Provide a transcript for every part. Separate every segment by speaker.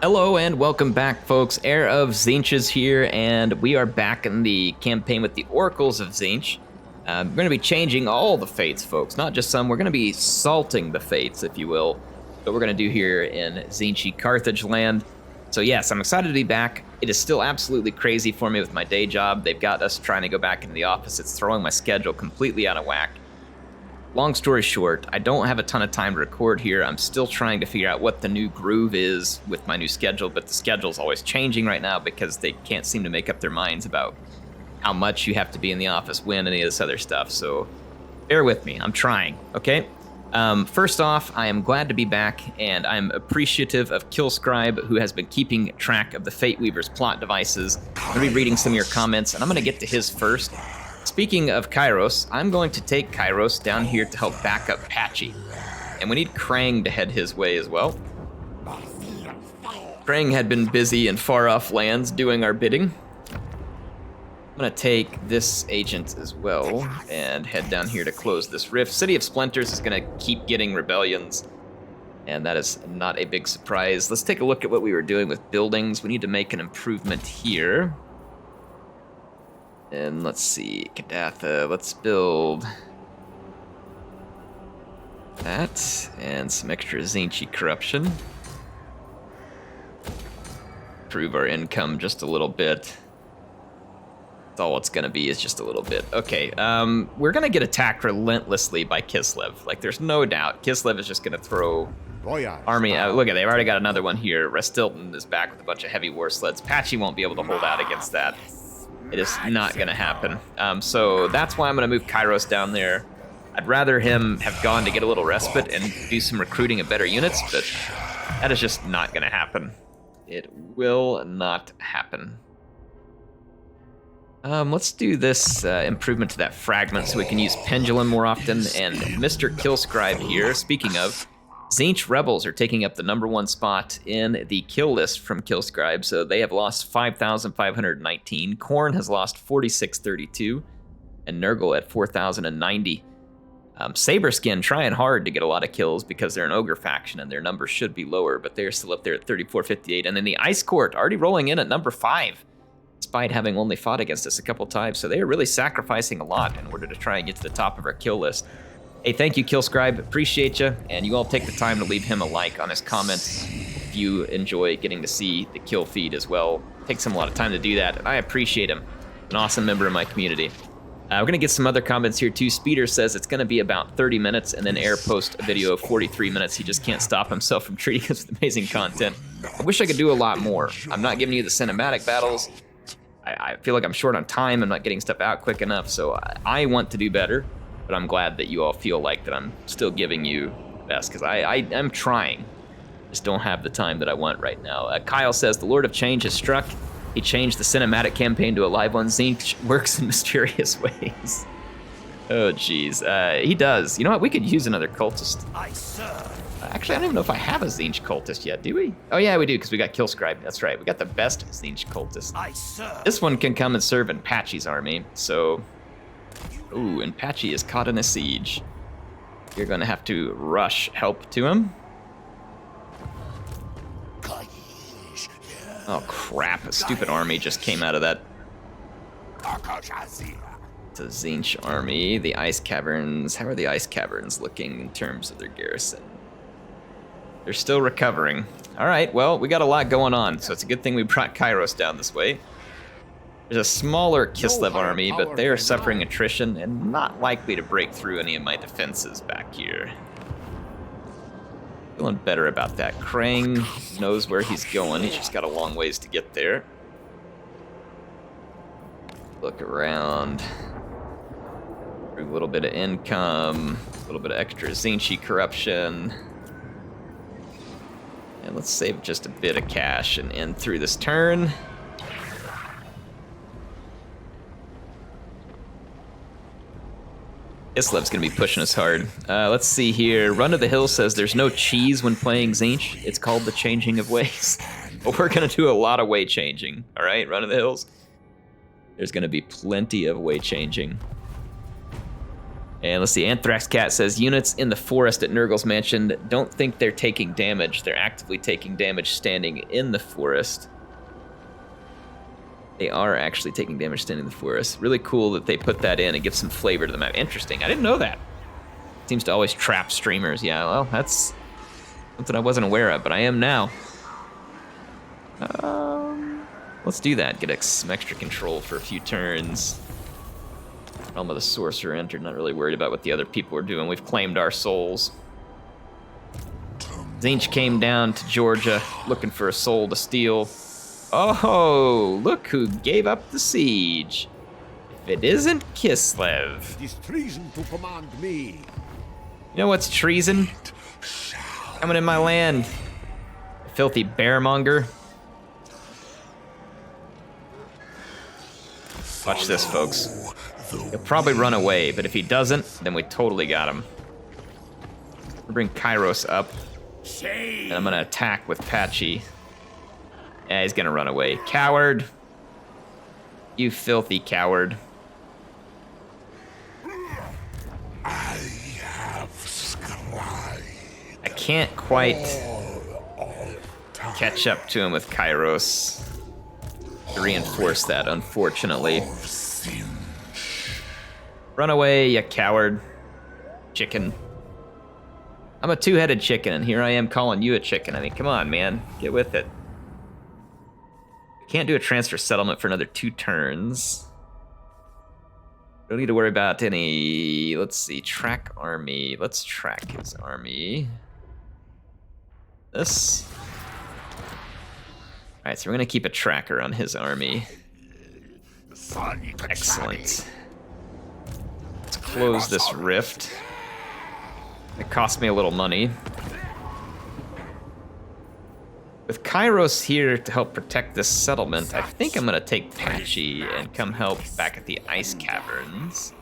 Speaker 1: Hello and welcome back, folks. Heir of Tzeentch is here, and we are back in the campaign with the Oracles of Tzeentch. We're going to be changing all the fates, folks, not just some. We're going to be salting the fates, if you will. What we're going to do here in HeirofCarthage land. So yes, I'm excited to be back. It is still absolutely crazy for me with my day job. They've got us trying to go back into the office. It's throwing my schedule completely out of whack. Long story short, I don't have a ton of time to record here. I'm still trying to figure out what the new groove is with my new schedule, but the schedule's always changing right now because they can't seem to make up their minds about how much you have to be in the office, when, any of this other stuff. So bear with me, I'm trying, okay? First off, I am glad to be back, and I'm appreciative of Killscribe, who has been keeping track of the Fate Weaver's plot devices. I'm gonna be reading some of your comments, and I'm gonna get to his first. Speaking of Kairos, I'm going to take Kairos down here to help back up Patchy. And we need Krang to head his way as well. Krang had been busy in far-off lands doing our bidding. I'm gonna take this agent as well and head down here to close this rift. City of Splinters is gonna keep getting rebellions, and that is not a big surprise. Let's take a look at what we were doing with buildings. We need to make an improvement here. And let's see, Kadatha, let's build that and some extra Tzeentch corruption. Improve our income just a little bit. That's all it's gonna be, is just a little bit. Okay, we're gonna get attacked relentlessly by Kislev. Like, there's no doubt. Kislev is just gonna throw army out. Look at, they've already got another one here. Restilton is back with a bunch of heavy war sleds. Patchy won't be able to hold out against that. It is not going to happen. So that's why I'm going to move Kairos down there. I'd rather him have gone to get a little respite and do some recruiting of better units, but that is just not going to happen. It will not happen. Let's do this improvement to that fragment so we can use Pendulum more often. And Mr. Killscribe here, speaking of, Tzeentch Rebels are taking up the #1 spot in the kill list from Killscribe, so they have lost 5,519. Khorne has lost 4,632, and Nurgle at 4,090. Saberskin trying hard to get a lot of kills because they're an ogre faction and their numbers should be lower, but they're still up there at 3,458. And then the Ice Court already rolling in at #5, despite having only fought against us a couple times, so they are really sacrificing a lot in order to try and get to the top of our kill list. Hey, thank you, Killscribe. Appreciate you. And you all take the time to leave him a like on his comments if you enjoy getting to see the kill feed as well. It takes him a lot of time to do that, and I appreciate him. An awesome member of my community. We're going to get some other comments here, too. Speeder says it's going to be about 30 minutes, and then Heir posts a video of 43 minutes. He just can't stop himself from treating us with amazing content. I wish I could do a lot more. I'm not giving you the cinematic battles. I feel like I'm short on time. I'm not getting stuff out quick enough, so I want to do better. But I'm glad that you all feel like that I'm still giving you the best, because I'm trying. Just don't have the time that I want right now. Kyle says, the Lord of Change has struck. He changed the cinematic campaign to a live one. Tzeentch works in mysterious ways. Oh, geez. He does. You know what? We could use another cultist. Actually, I don't even know if I have a Tzeentch cultist yet, do we? Oh, yeah, we do, because we got Killscribe. That's right. We got the best Tzeentch cultist. This one can come and serve in Patchy's army, so... Ooh, and Patchy is caught in a siege. You're gonna have to rush help to him. Oh crap, a stupid army just came out of that. It's a Tzeentch army. The Ice Caverns, how are the Ice Caverns looking in terms of their garrison? They're still recovering. All right, well, we got a lot going on, so it's a good thing we brought Kairos down this way. There's a smaller Kislev army, but they are suffering attrition and not likely to break through any of my defenses back here. Feeling better about that. Krang knows where he's going. He's just got a long ways to get there. Look around. A little bit of income, a little bit of extra Tzeentch corruption. And let's save just a bit of cash and end through this turn. Kislev's gonna be pushing us hard. Let's see here. Run to the Hill says there's no cheese when playing Tzeentch. It's called the changing of ways. But we're gonna do a lot of way changing. All right, Run to the Hills. There's gonna be plenty of way changing. And let's see, Anthrax Cat says, units in the forest at Nurgle's mansion don't think they're taking damage. They're actively taking damage standing in the forest. They are actually taking damage standing in the forest. Really cool that they put that in and give some flavor to the map. Interesting, I didn't know that. Seems to always trap streamers. Yeah, well, that's something I wasn't aware of, but I am now. Let's do that, get some extra control for a few turns. Realm of the Sorcerer entered, not really worried about what the other people are doing. We've claimed our souls. Tzeentch came down to Georgia looking for a soul to steal. Oh, look who gave up the siege. If it isn't Kislev.
Speaker 2: It is treason to command me.
Speaker 1: You know what's treason? Coming in my land. Filthy bearmonger. Watch this, folks. He'll probably run away, but if he doesn't, then we totally got him. We'll bring Kairos up. And I'm gonna attack with Patchy. Yeah, he's gonna run away. Coward. You filthy coward.
Speaker 2: I have scribed.
Speaker 1: I can't quite catch up to him with Kairos to reinforce that, unfortunately. Run away, you coward. Chicken. I'm a two-headed chicken, and here I am calling you a chicken. I mean, come on, man. Get with it. Can't do a transfer settlement for another 2 turns. Don't need to worry about any... Let's see, track army. Let's track his army. This. Alright, so we're gonna keep a tracker on his army. Excellent. Let's close this rift. It cost me a little money. With Kairos here to help protect this settlement, I think I'm gonna take Patchy and come help back at the ice caverns.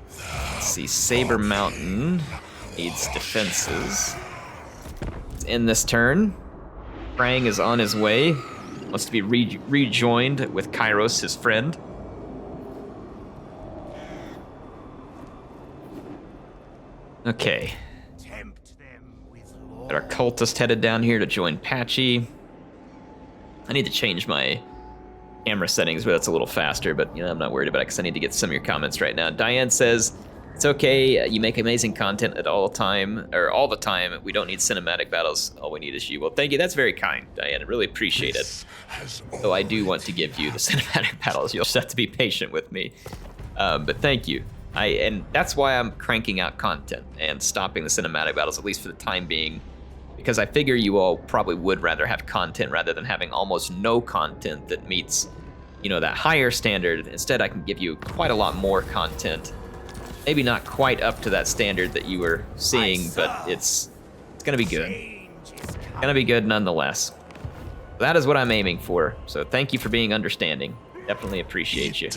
Speaker 1: Let's see, Saber Mountain needs defenses. It's in this turn. Krang is on his way. Wants to be rejoined with Kairos, his friend. Okay. Got our cultist headed down here to join Patchy. I need to change my camera settings where that's a little faster, but you know, I'm not worried about it because I need to get some of your comments right now. Diane says, it's okay, you make amazing content at all the time. We don't need cinematic battles, all we need is you. Well, thank you, that's very kind, Diane, I really appreciate it. Though I do want to give you the cinematic battles, you'll just have to be patient with me. But thank you. And that's why I'm cranking out content and stopping the cinematic battles, at least for the time being, because I figure you all probably would rather have content rather than having almost no content that meets, you know, that higher standard. Instead, I can give you quite a lot more content. Maybe not quite up to that standard that you were seeing, but it's gonna be good. It's gonna be good nonetheless. That is what I'm aiming for. So thank you for being understanding. Definitely appreciate you.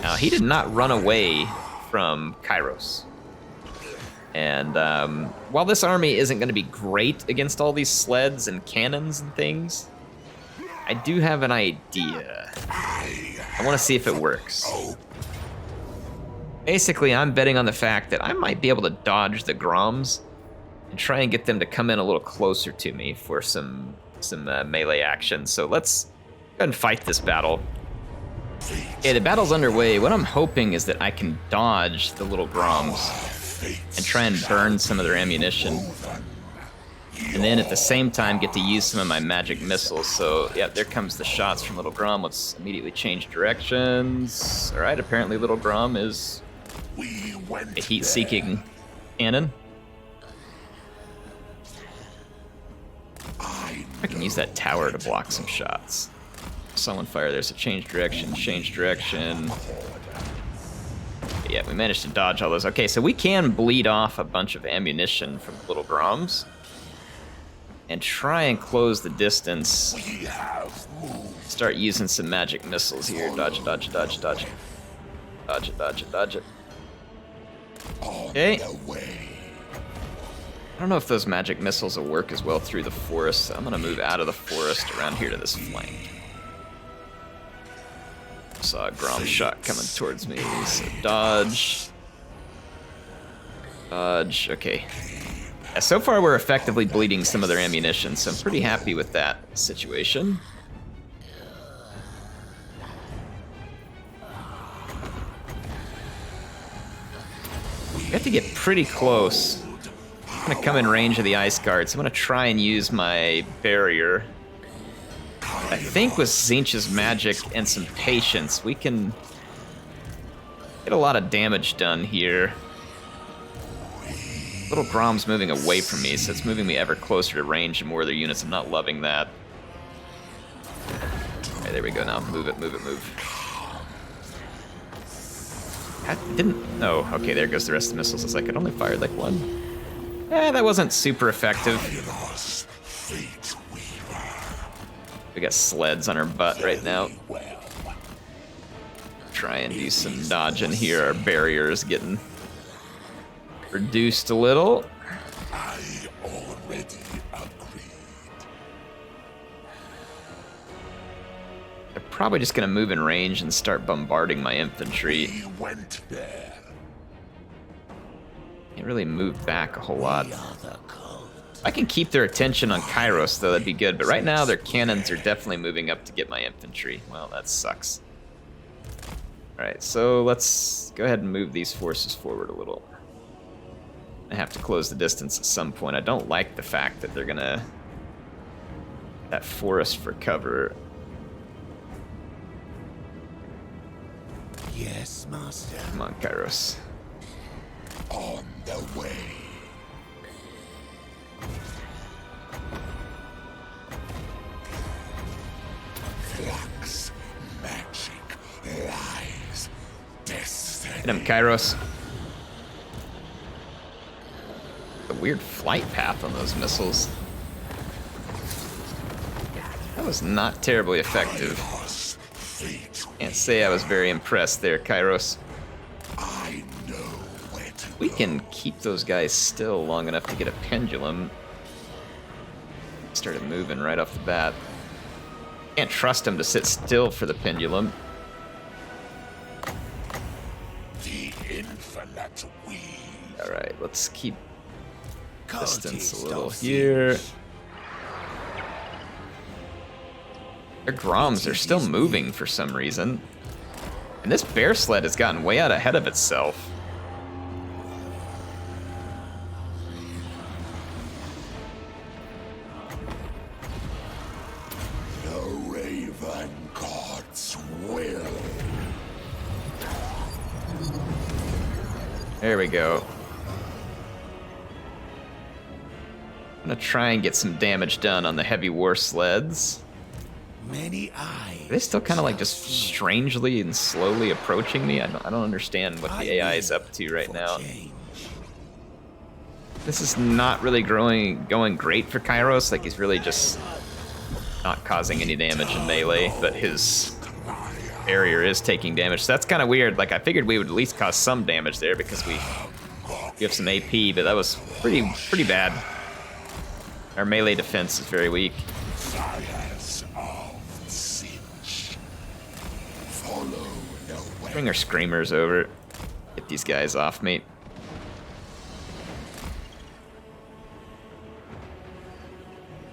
Speaker 1: Now, he did not run away from Kairos. And while this army isn't going to be great against all these sleds and cannons and things, I do have an idea. I want to see if it works. Basically, I'm betting on the fact that I might be able to dodge the Groms and try and get them to come in a little closer to me for some melee action. So let's go ahead and fight this battle. Okay, the battle's underway. What I'm hoping is that I can dodge the little Groms and try and burn some of their ammunition. And then at the same time get to use some of my magic missiles. So, yeah, there comes the shots from Little Grom. Let's immediately change directions. All right, apparently Little Grom is a heat-seeking cannon. I can use that tower to block some shots. Someone fire there, so change direction, change direction. Yeah, we managed to dodge all those. Okay, so we can bleed off a bunch of ammunition from the Little Groms and try and close the distance. Start using some magic missiles here. Dodge it, dodge it, dodge it, dodge it. Dodge it, dodge it, dodge it. Okay. I don't know if those magic missiles will work as well through the forest, so I'm gonna move out of the forest around here to this flank. Saw a Grom shot coming towards me, so dodge. Dodge, okay. Yeah, so far we're effectively bleeding some of their ammunition, so I'm pretty happy with that situation. We have to get pretty close. I'm gonna come in range of the ice guards. I'm gonna try and use my barrier. I think with Tzeentch's magic and some patience, we can get a lot of damage done here. Little Grom's moving away from me, so it's moving me ever closer to range and more of their units. I'm not loving that. Okay, there we go now. Move it, move it, move. I didn't... Oh, okay, there goes the rest of the missiles. It's like it only fired like one. That wasn't super effective. We got sleds on our butt right now. Try and do some dodging here. Our barrier is getting reduced a little.
Speaker 2: I already agreed.
Speaker 1: They're probably just gonna move in range and start bombarding my infantry.
Speaker 2: He went there.
Speaker 1: Can't really move back a whole lot. I can keep their attention on Kairos, though, that'd be good. But right now, their cannons are definitely moving up to get my infantry. Well, that sucks. Alright, so let's go ahead and move these forces forward a little. I have to close the distance at some point. I don't like the fact that they're gonna... that forest for cover.
Speaker 2: Yes, master.
Speaker 1: Come on, Kairos.
Speaker 2: On the way. Flux, magic, lies, destiny.
Speaker 1: Hit him, Kairos. A weird flight path on those missiles. That was not terribly effective. Can't say I was very impressed there, Kairos.
Speaker 2: I know where to
Speaker 1: We can keep those guys still long enough to get a pendulum. Started moving right off the bat. Can't trust him to sit still for the pendulum.
Speaker 2: the infinite weed.
Speaker 1: Alright, let's keep distance a little here. Their Groms are still moving for some reason. And this bear sled has gotten way out ahead of itself.
Speaker 2: The Raven God's will.
Speaker 1: There we go. I'm gonna try and get some damage done on the heavy war sleds.
Speaker 2: Many eyes.
Speaker 1: Are they still kind of like just strangely and slowly approaching me? I don't understand what the AI is up to right now. This is not really going great for Kairos. Like, he's really just not causing any damage in melee, but his barrier is taking damage. So that's kind of weird. Like, I figured we would at least cause some damage there because we have some AP, but that was pretty bad. Our melee defense is very weak.
Speaker 2: Sires of Tzeentch. Follow the way.
Speaker 1: Bring our screamers over. Get these guys off me.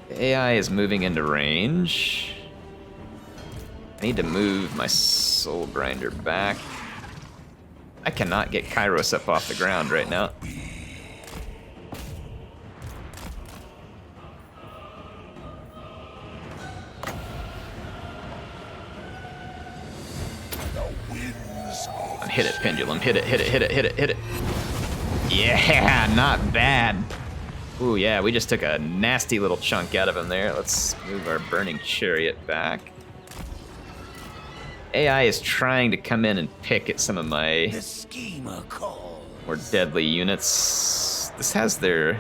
Speaker 1: The AI is moving into range. I need to move my soul grinder back. I cannot get Kairos up off the ground right now. Hit it, pendulum. Hit it, hit it, hit it, hit it, hit it. Yeah, not bad. Ooh, yeah, we just took a nasty little chunk out of him there. Let's move our burning chariot back. AI is trying to come in and pick at some of my more deadly units. This has their...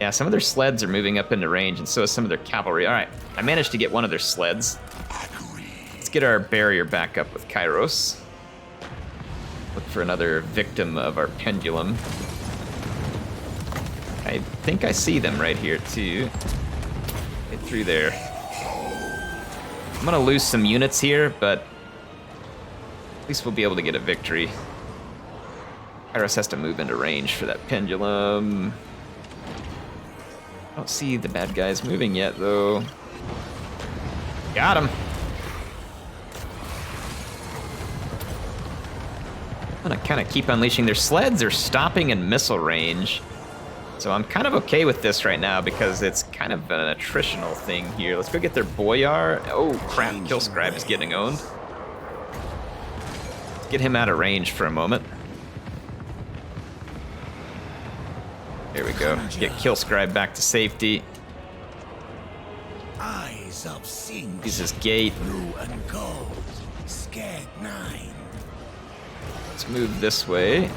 Speaker 1: Yeah, some of their sleds are moving up into range, and so is some of their cavalry. All right, I managed to get one of their sleds. Let's get our barrier back up with Kairos. Look for another victim of our pendulum. I think I see them right here, too. Get through there. I'm gonna lose some units here, but At least we'll be able to get a victory. Kairos has to move into range for that pendulum. I don't see the bad guys moving yet, though. Got him. I'm gonna kind of keep unleashing. Their sleds are stopping in missile range. So I'm kind of okay with this right now because it's kind of an attritional thing here. Let's go get their Boyar. Oh crap, Killscribe is getting owned. Let's get him out of range for a moment. There we go. Get Killscribe back to safety.
Speaker 2: Eyes of Tzeentch.
Speaker 1: Use his gate.
Speaker 2: Blue and gold. Scared 9.
Speaker 1: Let's move this way.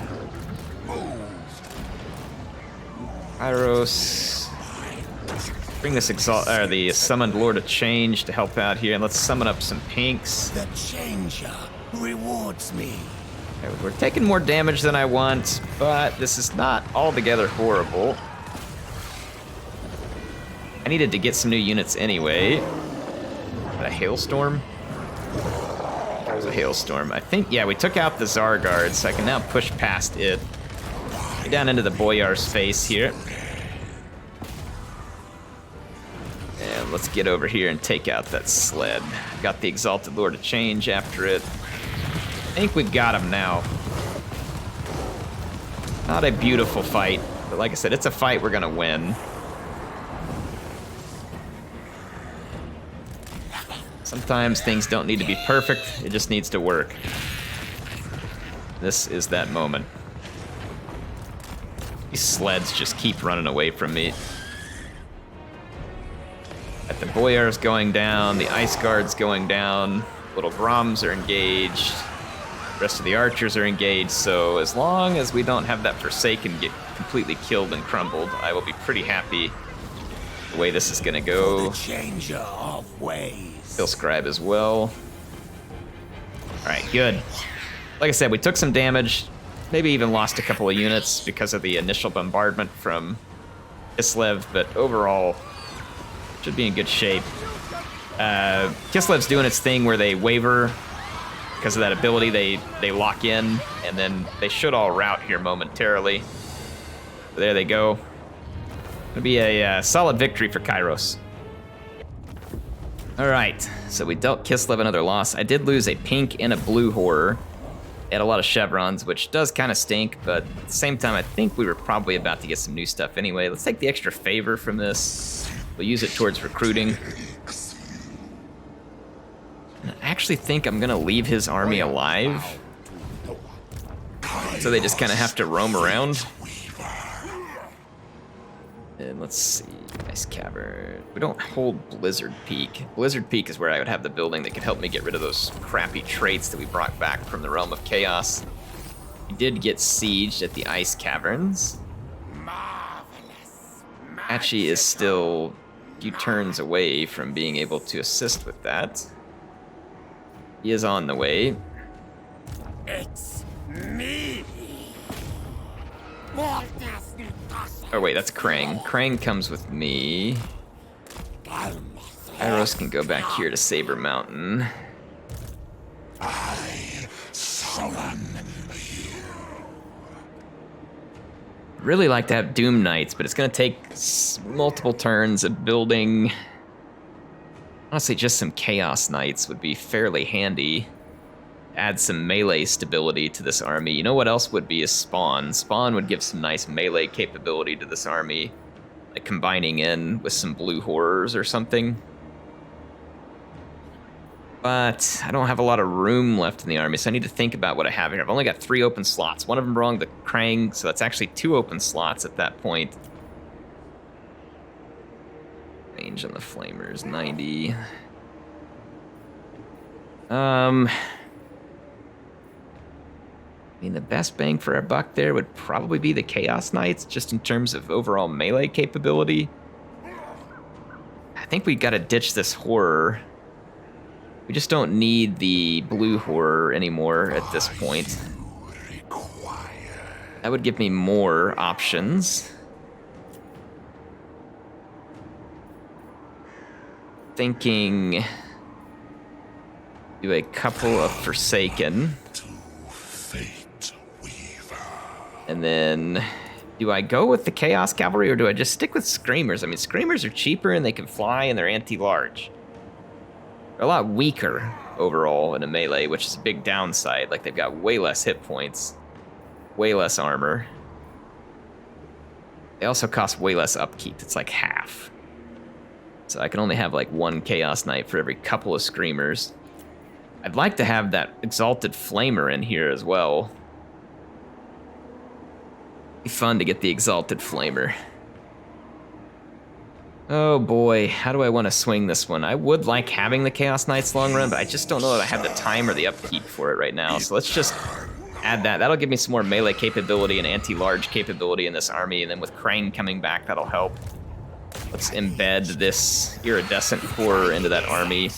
Speaker 1: Kairos. Bring this the summoned Lord of Change to help out here, and let's summon up some pinks.
Speaker 2: The Changer rewards me.
Speaker 1: Okay, we're taking more damage than I want, but this is not altogether horrible. I needed to get some new units anyway. A hailstorm? That was a hailstorm. I think, yeah, we took out the Tsar Guard, so I can now push past it. Get down into the Boyar's face here. And let's get over here and take out that sled. Got the Exalted Lord of Change after it. I think we've got him now. Not a beautiful fight, but like I said, it's a fight we're gonna win. Sometimes things don't need to be perfect, it just needs to work. This is that moment. These sleds just keep running away from me. The Boyar's going down, the Ice Guard's going down, little Groms are engaged, the rest of the archers are engaged, so as long as we don't have that Forsaken get completely killed and crumbled, I will be pretty happy the way this is gonna go.
Speaker 2: The Changer of ways.
Speaker 1: Killscribe as well. Alright, good. Like I said, we took some damage, maybe even lost a couple of units because of the initial bombardment from Kislev, but overall, should be in good shape. Kislev's doing its thing where they waver because of that ability. They lock in, and then they should all rout here momentarily. There they go. Gonna be a solid victory for Kairos. All right, so we dealt Kislev another loss. I did lose a pink and a blue horror. Had a lot of chevrons, which does kind of stink, but at the same time, I think we were probably about to get some new stuff anyway. Let's take the extra favor from this. We'll use it towards recruiting. And I actually think I'm gonna leave his army alive. So they just kind of have to roam around. And let's see, Ice Cavern. We don't hold Blizzard Peak. Blizzard Peak is where I would have the building that could help me get rid of those crappy traits that we brought back from the Realm of Chaos. We did get sieged at the Ice Caverns. Patchy is still a few turns away from being able to assist with that. He is on the way.
Speaker 2: It's me.
Speaker 1: Oh wait, that's Krang. Krang comes with me. Kairos can go back here to Saber Mountain.
Speaker 2: I summon you.
Speaker 1: Really like to have Doom Knights, but it's gonna take multiple turns of building. Honestly, just some Chaos Knights would be fairly handy. Add some melee stability to this army. You know what else would be is Spawn. Spawn would give some nice melee capability to this army, like combining in with some blue horrors or something. But I don't have a lot of room left in the army, so I need to think about what I have here. I've only got 3 open slots. One of them belonged to Krang, so that's actually 2 open slots at that point. Range on the Flamers, 90. I mean, the best bang for our buck there would probably be the Chaos Knights, just in terms of overall melee capability. I think we gotta ditch this horror. We just don't need the blue horror anymore at this point. That would give me more options. Thinking do a couple of Forsaken. And then, do I go with the Chaos Cavalry or do I just stick with Screamers? I mean, Screamers are cheaper and they can fly and they're anti-large. They're a lot weaker overall in a melee, which is a big downside. Like, they've got way less hit points, way less armor. They also cost way less upkeep. It's like half. So I can only have like one Chaos Knight for every couple of Screamers. I'd like to have that Exalted Flamer in here as well. Be fun to get the Exalted Flamer. Oh boy, how do I want to swing this one? I would like having the Chaos Knights long run, but I just don't know that I have the time or the upkeep for it right now. So let's just add that. That'll give me some more melee capability and anti-large capability in this army, and then with Krang coming back, that'll help. Let's embed this Iridescent Horror into that army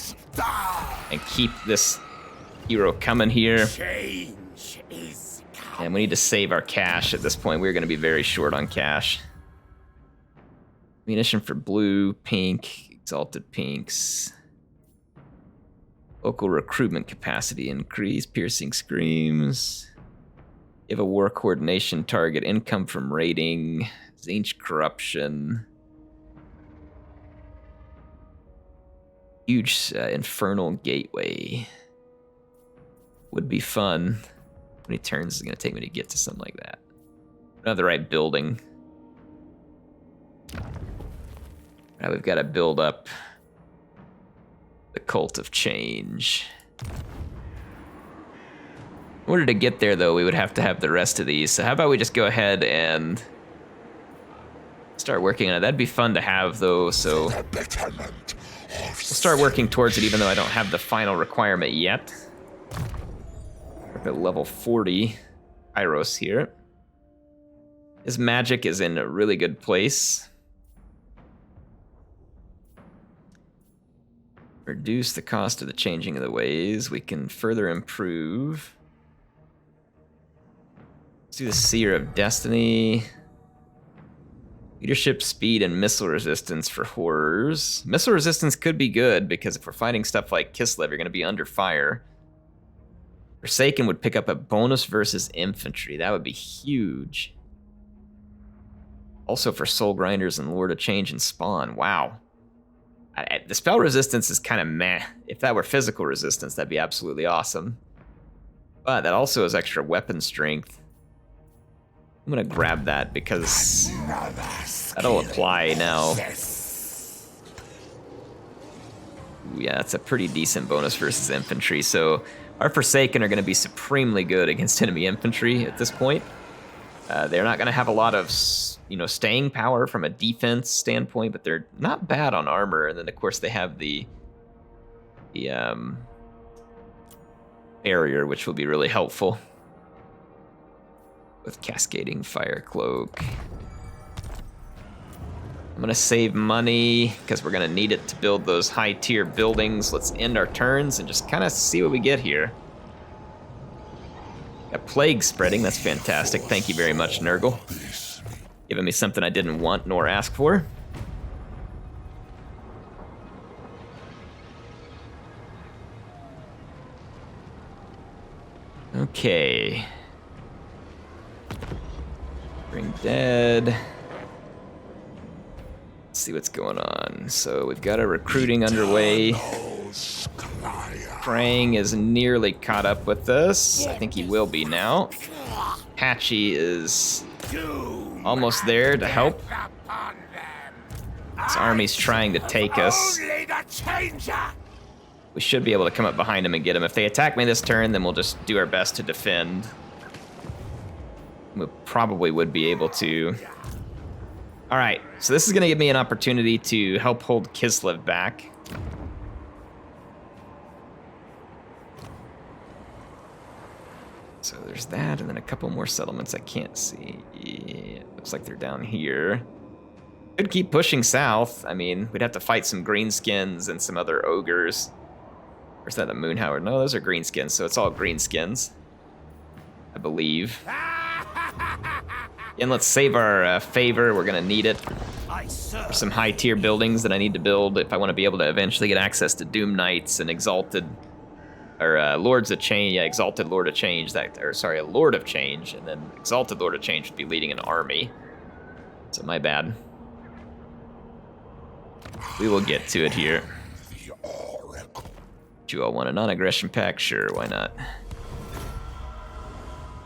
Speaker 1: and keep this hero coming here. And we need to save our cash at this point. We're going to be very short on cash. Munition for blue, pink, exalted pinks. Local recruitment capacity increase, piercing screams. Give a war coordination target, income from raiding, Tzeentch corruption. Huge infernal gateway. Would be fun. How many turns is it going to take me to get to something like that? I don't have the right building. Now we've got to build up the Cult of Change. In order to get there, though, we would have to have the rest of these. So how about we just go ahead and start working on it? That'd be fun to have, though, so we'll start working towards it, even though I don't have the final requirement yet. We're at level 40, Kairos here. His magic is in a really good place. Reduce the cost of the changing of the ways. We can further improve. Let's do the Seer of Destiny. Leadership, speed, and missile resistance for horrors. Missile resistance could be good, because if we're fighting stuff like Kislev, you're going to be under fire. Forsaken would pick up a bonus versus infantry. That would be huge. Also for Soul Grinders and Lord of Change and Spawn. Wow. The spell resistance is kind of meh. If that were physical resistance, that'd be absolutely awesome. But that also has extra weapon strength. I'm gonna grab that because that'll apply now. Ooh, yeah, that's a pretty decent bonus versus infantry. So our Forsaken are gonna be supremely good against enemy infantry at this point. They're not gonna have a lot of, staying power from a defense standpoint, but they're not bad on armor. And then of course they have the barrier, which will be really helpful with cascading fire cloak. I'm gonna save money because we're gonna need it to build those high tier buildings. Let's end our turns and just kind of see what we get here. Got plague spreading, that's fantastic. Thank you very much, Nurgle. Giving me something I didn't want nor ask for. Okay. Bring dead. Let's see what's going on. So we've got a recruiting underway. Krang is nearly caught up with us. I think he will be now. Patchy is almost there to help. This army's trying to take us. We should be able to come up behind him and get him. If they attack me this turn, then we'll just do our best to defend. We probably would be able to. All right, so this is gonna give me an opportunity to help hold Kislev back. So there's that, and then a couple more settlements I can't see. Yeah, looks like they're down here. Could keep pushing south. I mean, we'd have to fight some greenskins and some other ogres. Or is that the Moonhoward? No, those are greenskins, so it's all greenskins, I believe. And let's save our favor. We're gonna need it for some high tier buildings that I need to build if I want to be able to eventually get access to Doom Knights and Exalted or Lords of Change, yeah, Exalted Lord of Change, a Lord of Change, and then Exalted Lord of Change would be leading an army. So my bad. We will get to it here. Do you all want a non-aggression pack? Sure, why not?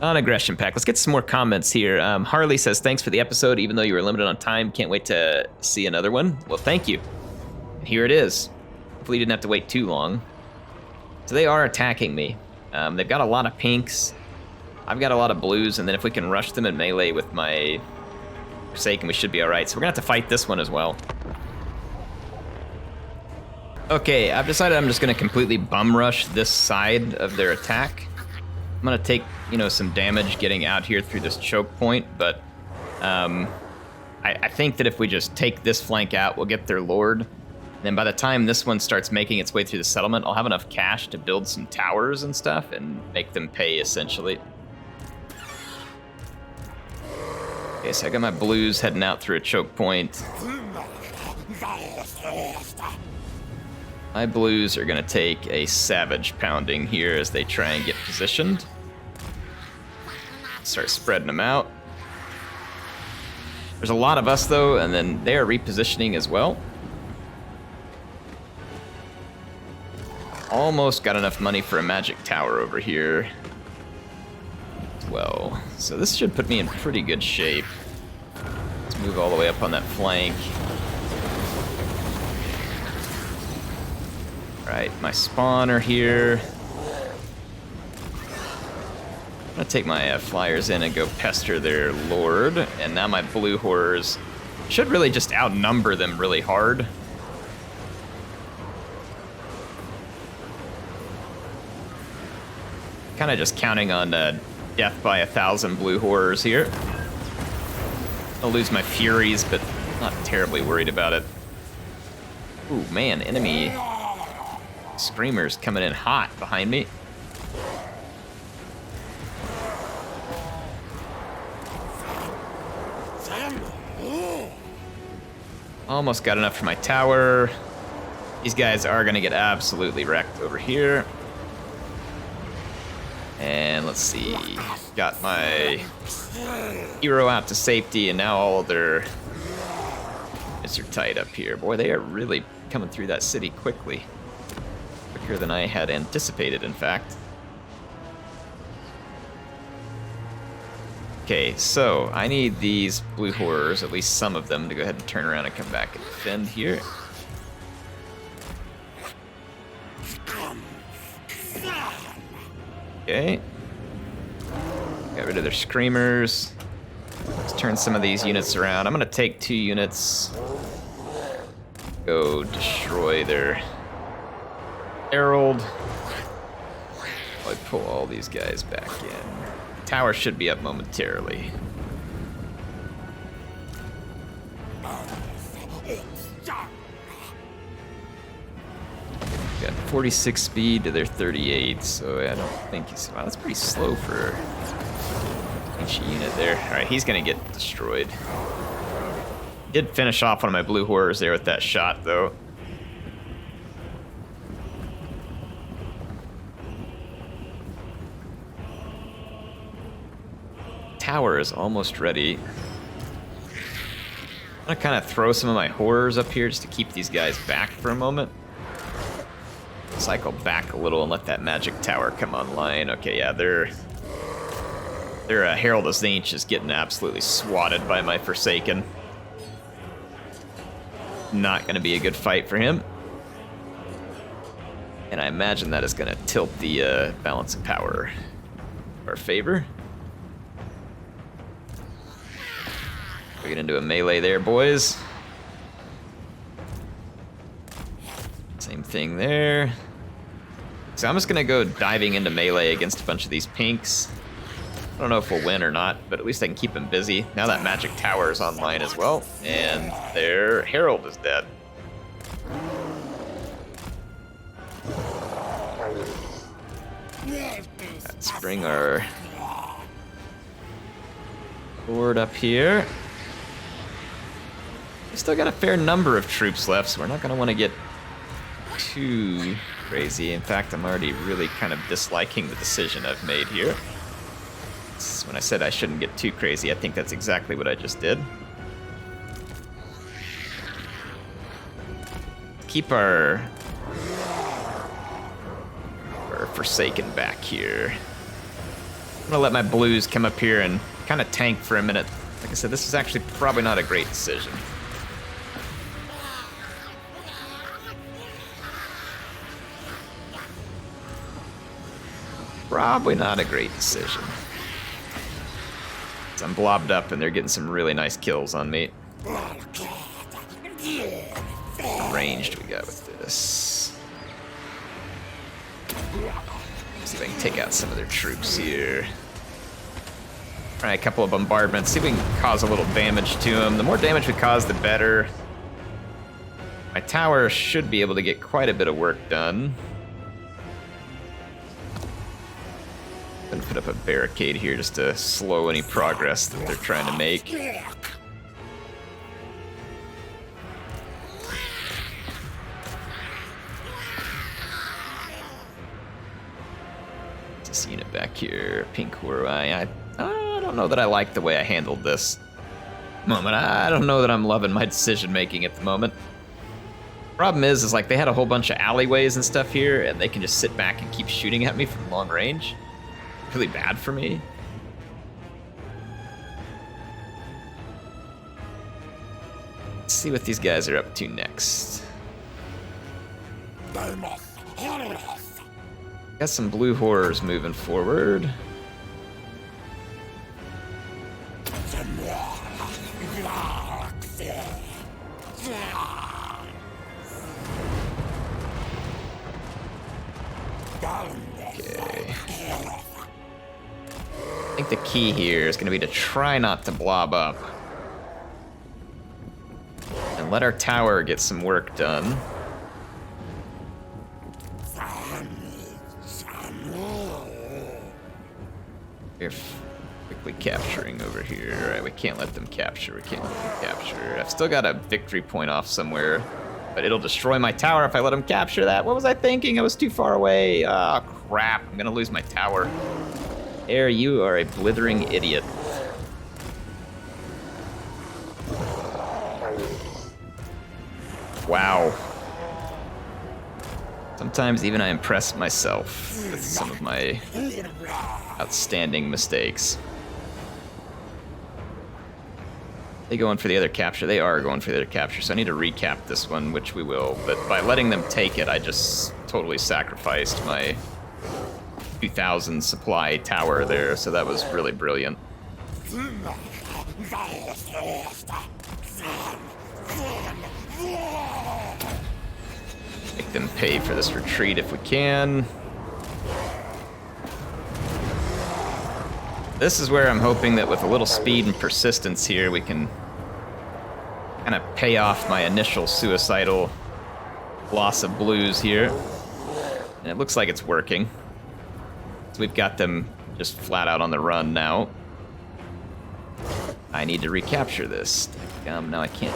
Speaker 1: Non-aggression pack. Let's get some more comments here. Harley says, thanks for the episode, even though you were limited on time. Can't wait to see another one. Well, thank you. Here it is. Hopefully you didn't have to wait too long. So they are attacking me. They've got a lot of pinks. I've got a lot of blues, and then if we can rush them in melee with my Forsaken, we should be all right. So we're gonna have to fight this one as well. Okay, I've decided I'm just gonna completely bum rush this side of their attack. I'm gonna take, you know, some damage getting out here through this choke point, but I think that if we just take this flank out, we'll get their lord. And then by the time this one starts making its way through the settlement, I'll have enough cash to build some towers and stuff and make them pay, essentially. Okay, so I got my blues heading out through a choke point. My blues are gonna take a savage pounding here as they try and get positioned. Start spreading them out. There's a lot of us though, and then they are repositioning as well. Almost got enough money for a magic tower over here as well. So this should put me in pretty good shape. Let's move all the way up on that flank. Alright, my spawner here. I'm gonna take my flyers in and go pester their lord. And now my blue horrors should really just outnumber them really hard. Kind of just counting on death by 1,000 blue horrors here. I'll lose my furies, but not terribly worried about it. Ooh, man, enemy screamers coming in hot behind me. Almost got enough for my tower. These guys are gonna get absolutely wrecked over here. And let's see, got my hero out to safety, and now all of their units are tied up here. Boy, they are really coming through that city quickly. Quicker than I had anticipated, in fact. Okay, so I need these blue horrors, at least some of them, to go ahead and turn around and come back and defend here. Okay. Got rid of their screamers. Let's turn some of these units around. I'm gonna take 2 units. Go destroy their herald. I pull all these guys back in. Tower should be up momentarily. Got 46 speed to their 38, so I don't think he's... Wow, that's pretty slow for each unit there. Alright, he's gonna get destroyed. Did finish off one of my blue horrors there with that shot, though. Tower is almost ready. I'm gonna kind of throw some of my horrors up here just to keep these guys back for a moment. Cycle back a little and let that magic tower come online. Okay, yeah, their Herald of Tzeentch is getting absolutely swatted by my Forsaken. Not going to be a good fight for him. And I imagine that is going to tilt the balance of power in our favor. We get into a melee there, boys. Same thing there. So I'm just gonna go diving into melee against a bunch of these pinks. I don't know if we'll win or not, but at least I can keep them busy. Now that magic tower is online as well, and their herald is dead. Let's bring our board up here. We still got a fair number of troops left, so we're not gonna want to get too crazy. In fact, I'm already really kind of disliking the decision I've made here. When I said I shouldn't get too crazy, I think that's exactly what I just did. Keep our Forsaken back here. I'm gonna let my blues come up here and kind of tank for a minute. Like I said, this is actually probably not a great decision. Probably not a great decision. I'm blobbed up and they're getting some really nice kills on me. Ranged we got with this. See if I can take out some of their troops here. Alright, a couple of bombardments. See if we can cause a little damage to them. The more damage we cause, the better. My tower should be able to get quite a bit of work done. I'm gonna put up a barricade here just to slow any progress that they're trying to make. This unit back here, pink Horui. I don't know that I like the way I handled this moment. I don't know that I'm loving my decision making at the moment. Problem is like they had a whole bunch of alleyways and stuff here, and they can just sit back and keep shooting at me from long range. Really bad for me. Let's see what these guys are up to next. Got some blue horrors moving forward. Okay. I think the key here is going to be to try not to blob up. And let our tower get some work done. They're quickly capturing over here. Alright, we can't let them capture. We can't let them capture. I've still got a victory point off somewhere. But it'll destroy my tower if I let them capture that. What was I thinking? I was too far away. Oh, crap. I'm going to lose my tower. Air, you are a blithering idiot. Wow. Sometimes even I impress myself with some of my outstanding mistakes. They going for the other capture? They are going for the other capture, so I need to recap this one, which we will. But by letting them take it, I just totally sacrificed my 2,000 supply tower there, so that was really brilliant. Make them pay for this retreat if we can. This is where I'm hoping that with a little speed and persistence here, we can kind of pay off my initial suicidal loss of blues here. And it looks like it's working. So we've got them just flat out on the run now. I need to recapture this. Now I can't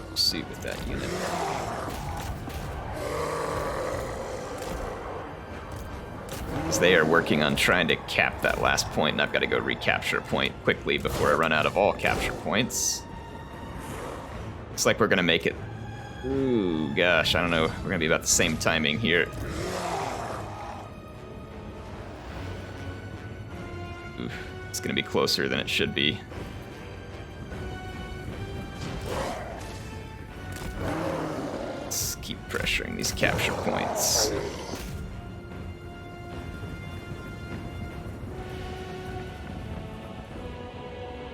Speaker 1: proceed with that unit. Because they are working on trying to cap that last point, and I've got to go recapture a point quickly before I run out of all capture points. Looks like we're going to make it. Ooh, gosh, I don't know. We're going to be about the same timing here. Oof, it's going to be closer than it should be. Let's keep pressuring these capture points.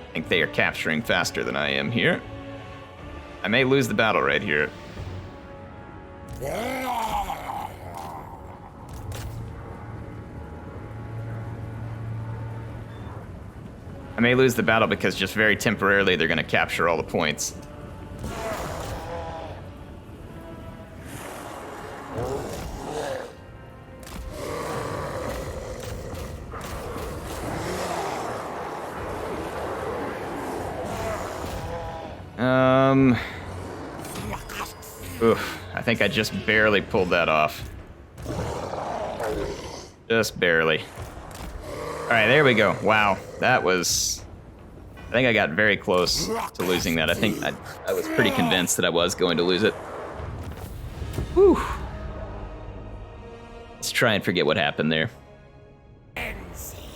Speaker 1: I think they are capturing faster than I am here. I may lose the battle right here. I may lose the battle because just very temporarily they're going to capture all the points. think I just barely pulled that off. Just barely. All right, there we go. Wow, that was... I think I got very close to losing that. I think I was pretty convinced that I was going to lose it. Whew. Let's try and forget what happened there.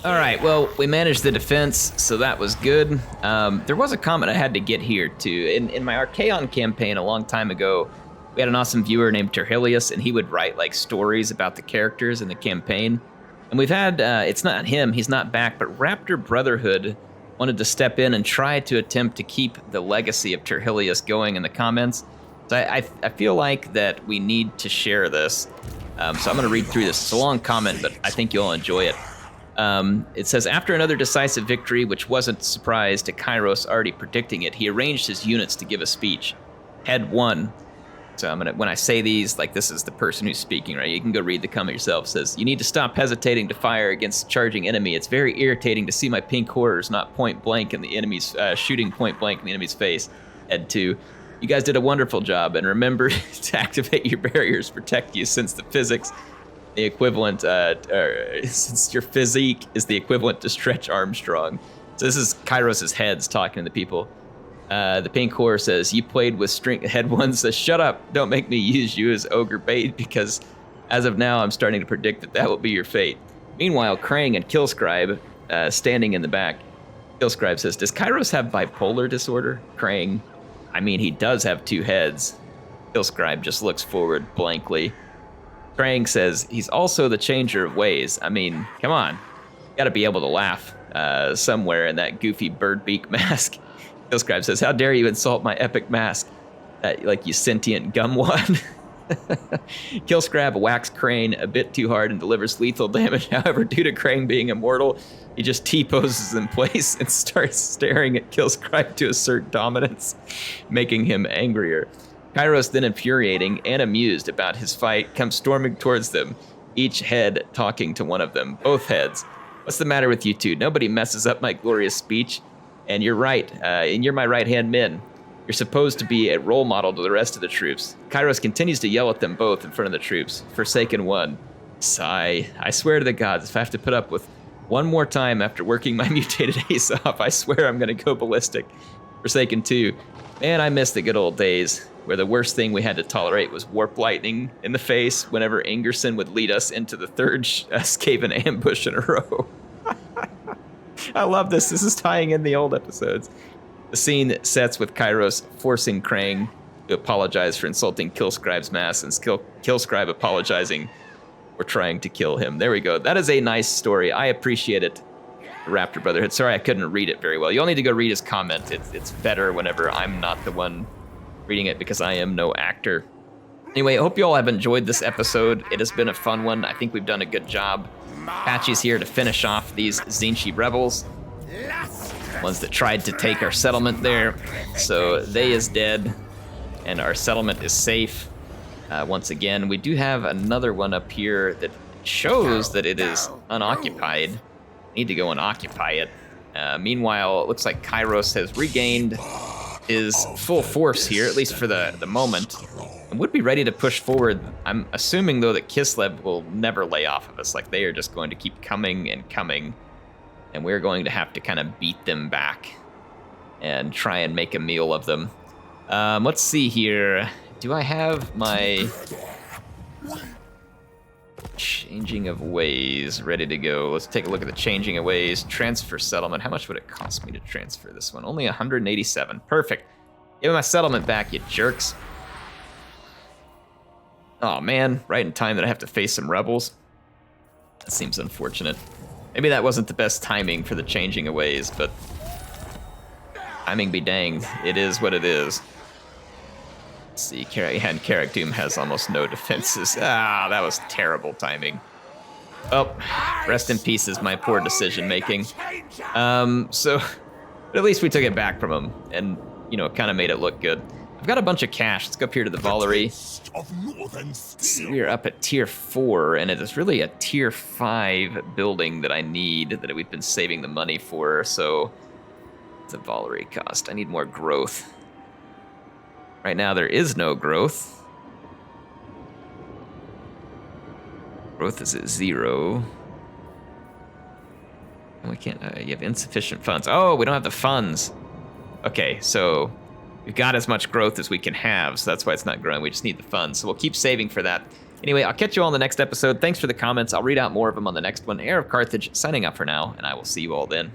Speaker 1: All right, well, we managed the defense, so that was good. There was a comment I had to get here, too. In my Archaon campaign a long time ago, we had an awesome viewer named Terhilius, and he would write, like, stories about the characters in the campaign. And we've had, it's not him, he's not back, but Raptor Brotherhood wanted to step in and try to attempt to keep the legacy of Terhilius going in the comments. So I feel like that we need to share this. So I'm going to read through this. It's a long comment, but I think you'll enjoy it. It says, after another decisive victory, which wasn't a surprise to Kairos already predicting it, he arranged his units to give a speech. Head 1. So I'm gonna, when I say these, like this is the person who's speaking, right? You can go read the comment yourself. It says, you need to stop hesitating to fire against charging enemy. It's very irritating to see my pink horrors not point blank in the enemy's, shooting point blank in the enemy's face. Head 2. You guys did a wonderful job, and remember to activate your barriers, protect you, since the physics, the equivalent, since your physique is the equivalent to Stretch Armstrong. So this is Kairos' heads talking to the people. The pink whore says, you played with string. Head 1 says, shut up, don't make me use you as ogre bait, because as of now, I'm starting to predict that that will be your fate. Meanwhile, Krang and Killscribe, standing in the back. Killscribe says, does Kairos have bipolar disorder? Krang, I mean, he does have 2 heads. Killscribe just looks forward blankly. Krang says, he's also the changer of ways. I mean, come on. You gotta be able to laugh somewhere in that goofy bird beak mask. Killscribe says, how dare you insult my epic mask? Like you sentient gumwad. Killscribe whacks Crane a bit too hard and delivers lethal damage. However, due to Crane being immortal, he just T-poses in place and starts staring at Killscribe to assert dominance, making him angrier. Kairos, then infuriating and amused about his fight, comes storming towards them, each head talking to one of them. Both heads. What's the matter with you two? Nobody messes up my glorious speech. And you're right, and you're my right-hand men. You're supposed to be a role model to the rest of the troops. Kairos continues to yell at them both in front of the troops. Forsaken 1. Sigh. I swear to the gods, if I have to put up with one more time after working my mutated ace off, I swear I'm gonna go ballistic. Forsaken 2. Man, I miss the good old days, where the worst thing we had to tolerate was warp lightning in the face whenever Ingerson would lead us into the 3rd Skaven ambush in a row. I love this. This is tying in the old episodes. The scene sets with Kairos forcing Krang to apologize for insulting Killscribe's mask, and Killscribe apologizing for trying to kill him. There we go. That is a nice story. I appreciate it, Raptor Brotherhood. Sorry I couldn't read it very well. You all need to go read his comment. It's better whenever I'm not the one reading it, because I am no actor. Anyway, I hope you all have enjoyed this episode. It has been a fun one. I think we've done a good job. Patchy's here to finish off these Tzeentch rebels. Ones that tried to take our settlement there. So they is dead, and our settlement is safe. Once again, we do have another one up here that shows that it is unoccupied. Need to go and occupy it. Meanwhile, it looks like Kairos has regained his full force here, at least for the moment, and would be ready to push forward. I'm assuming, though, that Kislev will never lay off of us. Like, they are just going to keep coming and coming, and we're going to have to kind of beat them back and try and make a meal of them. Let's see here. Do I have my changing of ways ready to go? Let's take a look at the changing of ways. Transfer settlement. How much would it cost me to transfer this one? Only 187. Perfect. Give me my settlement back, you jerks. Oh man, right in time that I have to face some rebels. That seems unfortunate. Maybe that wasn't the best timing for the changing of ways, but timing be danged. It is what it is. Let's see, Carrick Doom has almost no defenses. Ah, that was terrible timing. Oh, rest in peace is my poor decision making. So, but at least we took it back from him, and you know, it kind of made it look good. I've got a bunch of cash. Let's go up here to the Valerie. We are up at tier 4, and it is really a tier 5 building that I need, that we've been saving the money for. So, the Valerie cost. I need more growth. Right now, there is no growth. Growth is at 0. We can't. You have insufficient funds. Oh, we don't have the funds. Okay, so we've got as much growth as we can have, so that's why it's not growing. We just need the funds, so we'll keep saving for that. Anyway, I'll catch you all in the next episode. Thanks for the comments. I'll read out more of them on the next one. Heir of Carthage signing up for now, and I will see you all then.